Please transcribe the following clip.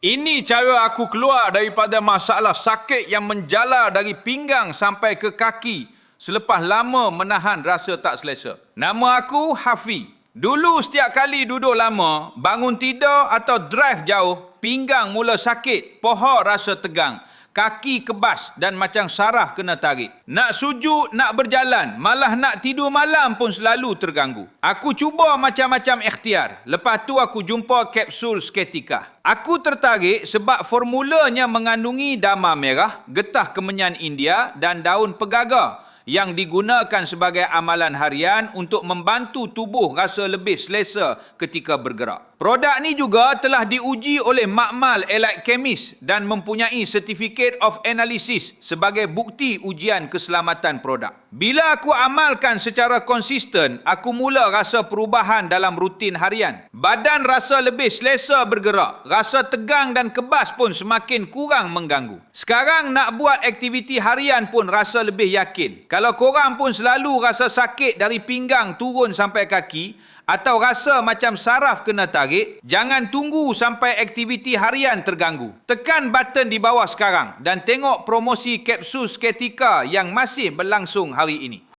Ini cara aku keluar daripada masalah sakit yang menjala dari pinggang sampai ke kaki selepas lama menahan rasa tak selesa. Nama aku Hafi. Dulu setiap kali duduk lama, bangun tidur atau drive jauh, pinggang mula sakit, pohon rasa tegang, kaki kebas dan macam saraf kena tarik. Nak sujud, nak berjalan, malah nak tidur malam pun selalu terganggu. Aku cuba macam-macam ikhtiar. Lepas tu aku jumpa kapsul Sketika. Aku tertarik sebab formulanya mengandungi dama merah, getah kemenyan India dan daun pegaga yang digunakan sebagai amalan harian untuk membantu tubuh rasa lebih selesa ketika bergerak. Produk ni juga telah diuji oleh Makmal Allied Chemist dan mempunyai Certificate of Analysis sebagai bukti ujian keselamatan produk. Bila aku amalkan secara konsisten, aku mula rasa perubahan dalam rutin harian. Badan rasa lebih selesa bergerak, rasa tegang dan kebas pun semakin kurang mengganggu. Sekarang nak buat aktiviti harian pun rasa lebih yakin. Kalau korang pun selalu rasa sakit dari pinggang turun sampai kaki, atau rasa macam saraf kena tarik, jangan tunggu sampai aktiviti harian terganggu. Tekan button di bawah sekarang dan tengok promosi kapsul Sketika yang masih berlangsung hari ini.